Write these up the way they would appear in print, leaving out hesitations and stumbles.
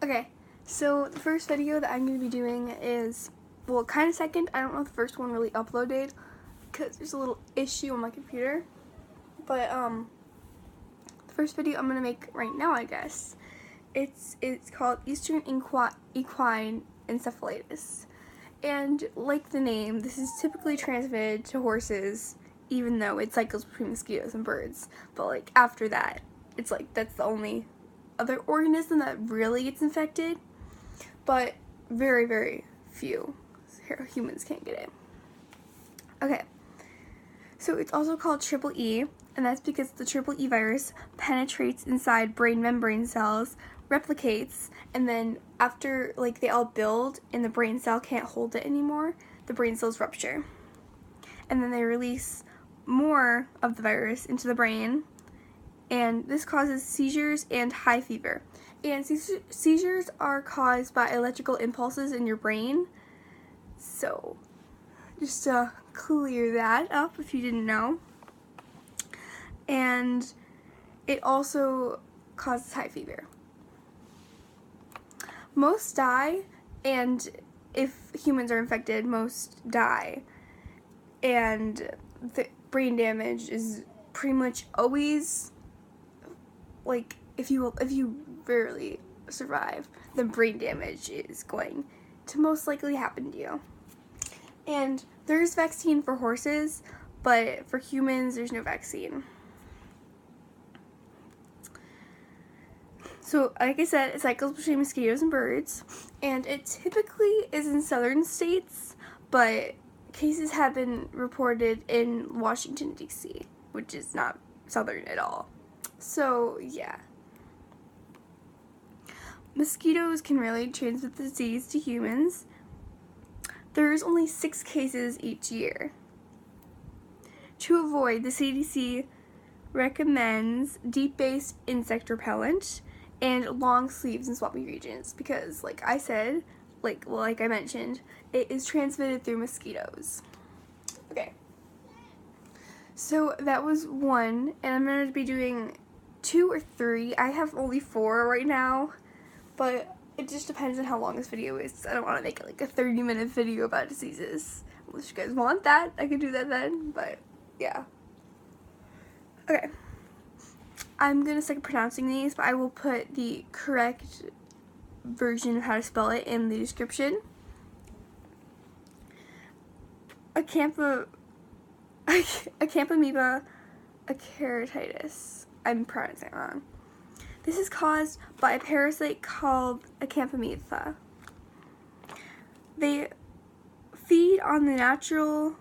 Okay, so the first video that I'm going to be doing is, well, kind of second. I don't know if the first one really uploaded because there's a little issue on my computer. But the first video I'm going to make right now, I guess, it's called Eastern Equine Encephalitis. And like the name, this is typically transmitted to horses, even though it cycles between mosquitoes and birds. But like after that, it's like that's the only other organism that really gets infected, but very, very few humans can't get it. Okay, so it's also called triple E, and that's because the triple E virus penetrates inside brain membrane cells, replicates, and then after like they all build and the brain cell can't hold it anymore, the brain cells rupture. And then they release more of the virus into the brain, and this causes seizures and high fever. And seizures are caused by electrical impulses in your brain. So, just to clear that up if you didn't know. And it also causes high fever. Most die, and if humans are infected, most die. And the brain damage is pretty much always, like, if you rarely survive, then brain damage is going to most likely happen to you. And there's vaccine for horses, but for humans, there's no vaccine. So, like I said, it cycles between mosquitoes and birds, and it typically is in southern states, but cases have been reported in Washington, D.C., which is not southern at all. So, yeah. Mosquitoes can really transmit the disease to humans. There's only 6 cases each year. To avoid, the CDC recommends deep-based insect repellent and long sleeves in swampy regions because, like I said, like I mentioned, it is transmitted through mosquitoes. Okay. So that was 1, and I'm going to be doing 2 or 3. I have only 4 right now, but it just depends on how long this video is. I don't want to make it like a 30-minute video about diseases. Unless you guys want that, I could do that then, but yeah. Okay. I'm going to suck at pronouncing these, but I will put the correct version of how to spell it in the description. Acanthamoeba Keratitis. I'm pronouncing it wrong. This is caused by a parasite called Acanthamoeba. They feed on the natural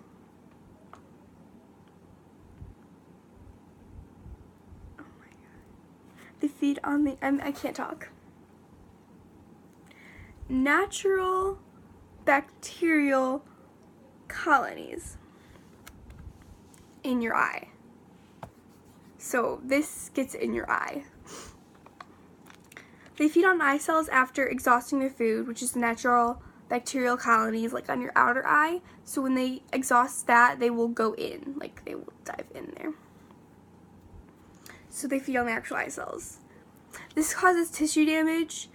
I can't talk. Natural bacterial colonies in your eye. So this gets in your eye. They feed on eye cells after exhausting their food, which is the natural bacterial colonies like on your outer eye. So when they exhaust that, they will go in, like they will dive in there. So they feed on the actual eye cells. This causes tissue damage,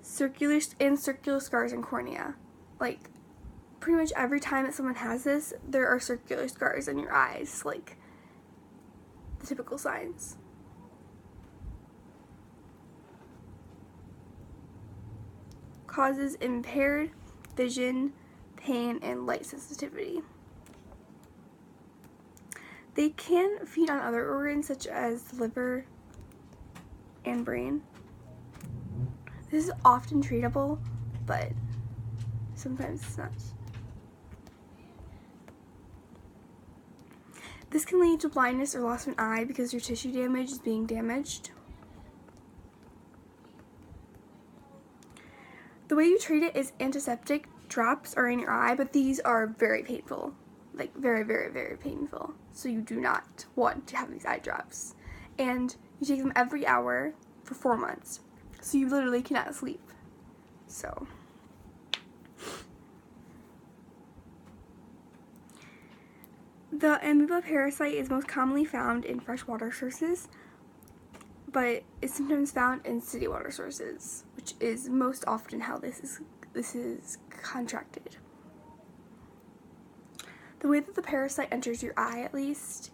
circular scars and cornea. Like pretty much every time that someone has this, there are circular scars on your eyes, like the typical signs. Causes impaired vision, pain, and light sensitivity. They can feed on other organs such as the liver and brain. This is often treatable, but sometimes it's not. This can lead to blindness or loss of an eye because your tissue damage is being damaged. The way you treat it is antiseptic drops are in your eye, but these are very painful. Like very, very, very painful. So you do not want to have these eye drops. And you take them every hour for 4 months. So you literally cannot sleep. So the amoeba parasite is most commonly found in freshwater sources, but it's sometimes found in city water sources, which is most often how this is contracted. The way that the parasite enters your eye, at least,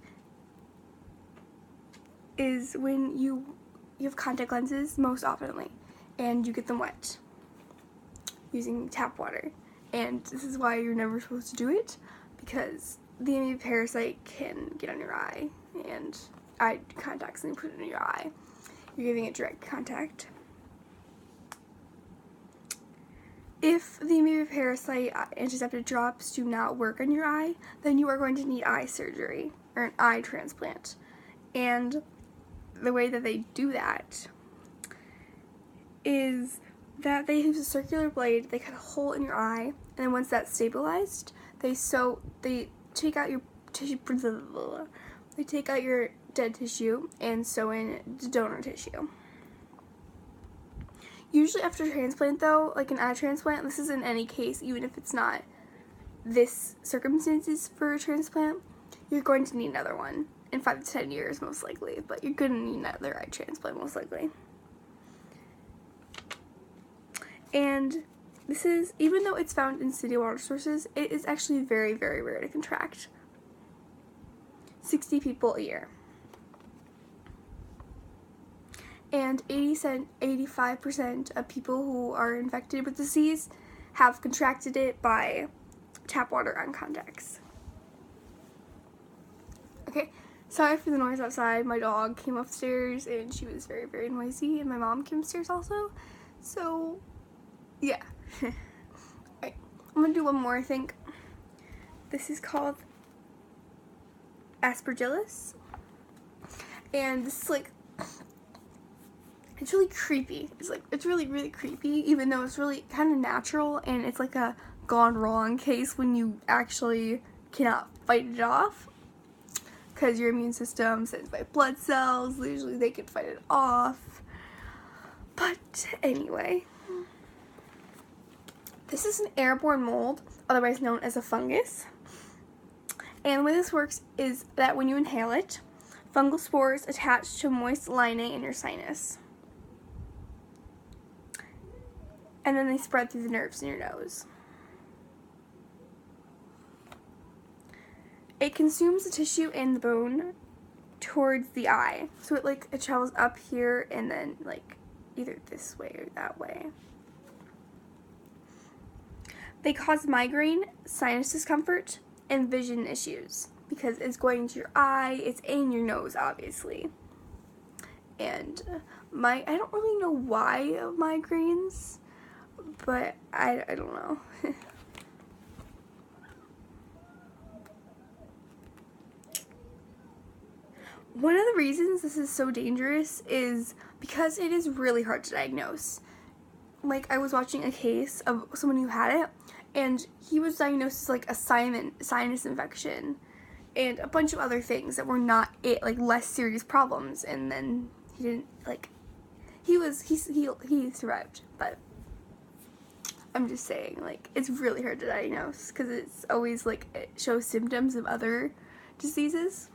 is when you have contact lenses most oftenly, and you get them wet using tap water. And this is why you're never supposed to do it, because the amoeba parasite can get on your eye, and eye contacts and put it in your eye. You're giving it direct contact. If the amoeba parasite antiseptic drops do not work on your eye, then you are going to need eye surgery or an eye transplant. And the way that they do that is that they use a circular blade, they cut a hole in your eye, and then once that's stabilized, they take out your tissue, they take out your dead tissue and sew in the donor tissue. Usually after transplant though, like an eye transplant, this is in any case, even if it's not this circumstances for a transplant, you're going to need another one in 5 to 10 years most likely, but you're going to need another eye transplant most likely. And this is, even though it's found in city water sources, it is actually very, very rare to contract. 60 people a year. And 85% of people who are infected with the disease have contracted it by tap water on contacts. Okay, sorry for the noise outside. My dog came upstairs and she was very, very noisy, and my mom came upstairs also. So, yeah. Alright, I'm gonna do one more, I think. This is called Aspergillosis. And this is like, it's really creepy. It's really, really creepy, even though it's really kind of natural, and it's like a gone wrong case when you actually cannot fight it off. Because your immune system sends white blood cells, usually they can fight it off. But anyway, this is an airborne mold, otherwise known as a fungus. And the way this works is that when you inhale it, fungal spores attach to moist lining in your sinus. And then they spread through the nerves in your nose. It consumes the tissue and the bone towards the eye. So it travels up here and then either this way or that way. They cause migraine, sinus discomfort, and vision issues because it's going to your eye, it's in your nose obviously. And I don't really know why migraines, but I don't know. One of the reasons this is so dangerous is because it is really hard to diagnose. I was watching a case of someone who had it, and he was diagnosed as a sinus infection and a bunch of other things that were not less serious problems, and then he didn't he survived, but I'm just saying it's really hard to diagnose because it's always it shows symptoms of other diseases.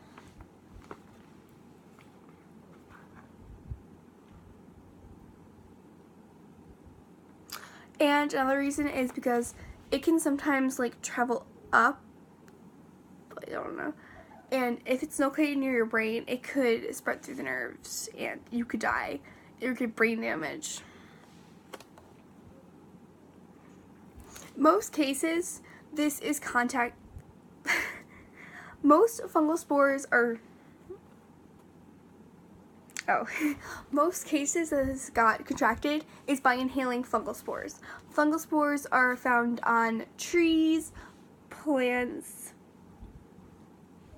And another reason is because it can sometimes travel up, I don't know, and if it's located near your brain, it could spread through the nerves and you could die or get brain damage. Most cases, this is contact. Most fungal spores are. Most cases that this got contracted is by inhaling fungal spores. Fungal spores are found on trees, plants,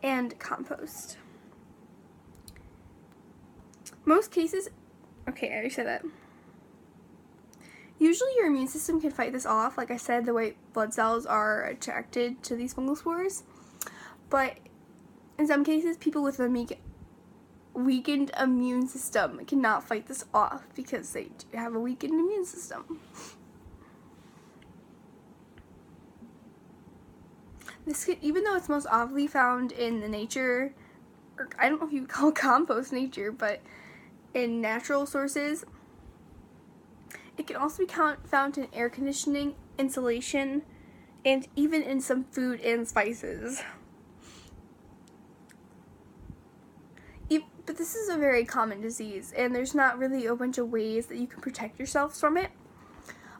and compost. Most cases, okay, I already said that. Usually your immune system can fight this off. Like I said, the white blood cells are attracted to these fungal spores. But in some cases, people with a weakened immune system cannot fight this off because they have a weakened immune system. This could, even though it's most often found in the nature, or I don't know if you would call compost nature, but in natural sources. It can also be found in air conditioning, insulation, and even in some food and spices. But this is a very common disease, and there's not really a bunch of ways that you can protect yourselves from it.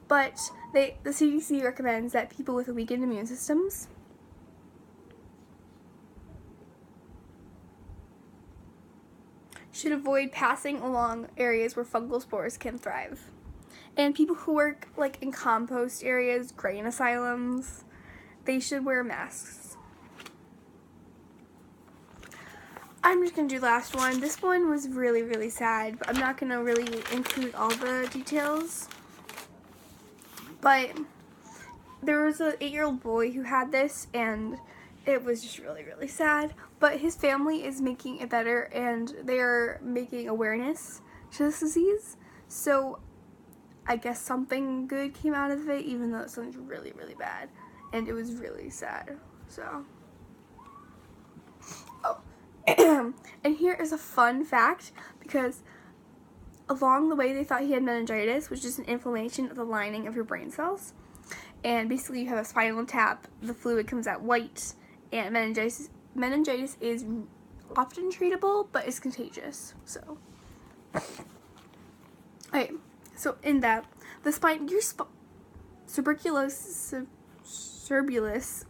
But the CDC recommends that people with weakened immune systems should avoid passing along areas where fungal spores can thrive. And people who work like in compost areas, grain asylums, they should wear masks. I'm just going to do the last one. This one was really, really sad, but I'm not going to really include all the details. But there was an 8-year-old boy who had this, and it was just really, really sad. But his family is making it better, and they're making awareness to this disease. So I guess something good came out of it, even though it sounds really, really bad. And it was really sad. So, and here is a fun fact, because along the way they thought he had meningitis, which is an inflammation of the lining of your brain cells. And basically you have a spinal tap, the fluid comes out white, and meningitis is often treatable, but it's contagious. So, okay, so in that, the cerebulous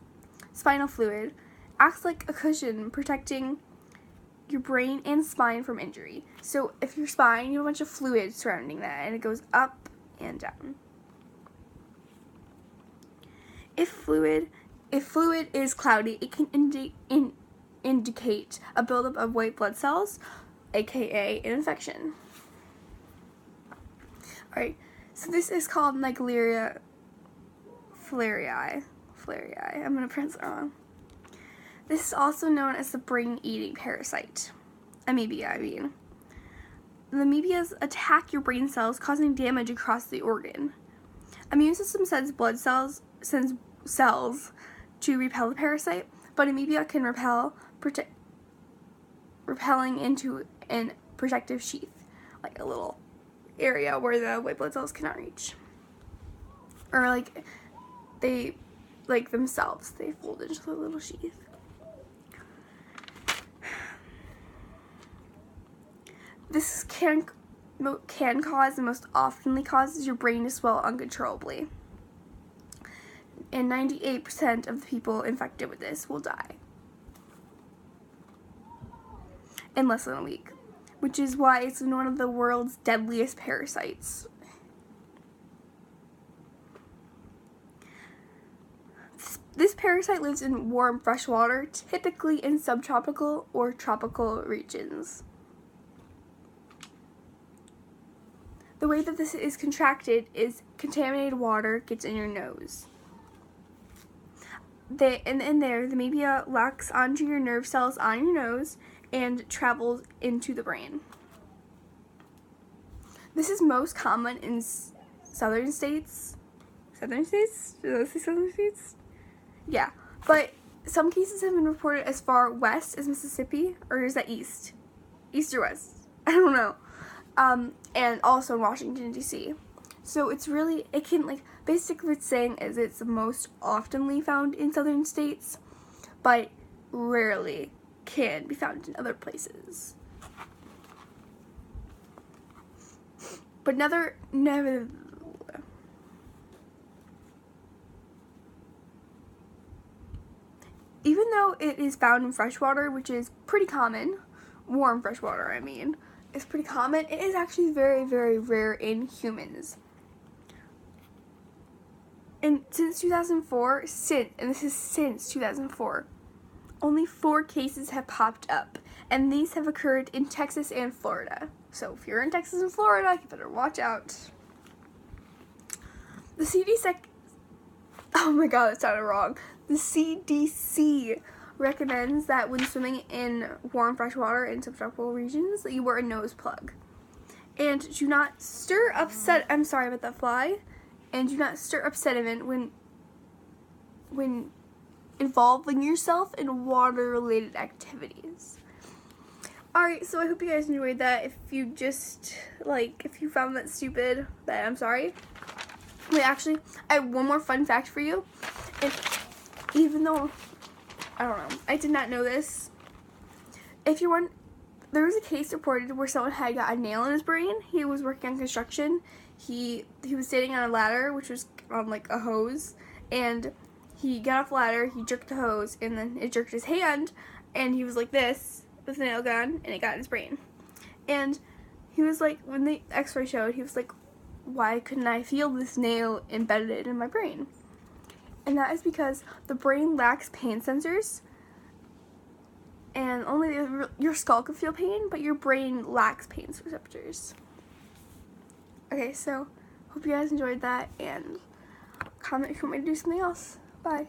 spinal fluid acts like a cushion protecting your brain and spine from injury. So if your spine, you have a bunch of fluid surrounding that, and it goes up and down. If fluid is cloudy, it can indicate a buildup of white blood cells, aka an infection. Alright, so this is called Naegleria falori. I'm going to pronounce it wrong. This is also known as the brain-eating parasite. Amoeba, I mean. The amoebas attack your brain cells, causing damage across the organ. Immune system sends cells to repel the parasite, but amoeba can repelling into a protective sheath, like a little area where the white blood cells cannot reach. Or like they themselves, they fold into a little sheath. This can cause, and most oftenly causes, your brain to swell uncontrollably. And 98% of the people infected with this will die in less than a week, which is why it's one of the world's deadliest parasites. This parasite lives in warm, fresh water, typically in subtropical or tropical regions. The way that this is contracted is contaminated water gets in your nose. And in there, the amoeba locks onto your nerve cells on your nose and travels into the brain. This is most common in southern states. Southern states? Did I say southern states? Yeah, but some cases have been reported as far west as Mississippi, or is that east? East or west? I don't know. And also in Washington, D.C. So it's really, it can, basically what it's saying is it's most oftenly found in southern states, but rarely can be found in other places. But even though it is found in freshwater, which is pretty common, warm freshwater, I mean, is pretty common, it is actually very, very rare in humans. And since 2004, and this is since 2004, only 4 cases have popped up, and these have occurred in Texas and Florida. So if you're in Texas and Florida, you better watch out. The CDC, oh my god, that sounded wrong. The CDC recommends that when swimming in warm fresh water in subtropical regions, that you wear a nose plug. And do not stir up I'm sorry about that fly. And do not stir up sediment when involving yourself in water-related activities. Alright, so I hope you guys enjoyed that. If you found that stupid, then I'm sorry. Wait, actually, I have one more fun fact for you. Even though, I don't know, I did not know this. There was a case reported where someone had got a nail in his brain. He was working on construction. He was standing on a ladder, which was on like a hose, and he got off the ladder, he jerked the hose, and then it jerked his hand, and he was like this with the nail gun, and it got in his brain. And he was like, when the x-ray showed, he was like, why couldn't I feel this nail embedded in my brain? And that is because the brain lacks pain sensors, and only your skull can feel pain, but your brain lacks pain receptors. Okay, so hope you guys enjoyed that, and comment if you want me to do something else. Bye.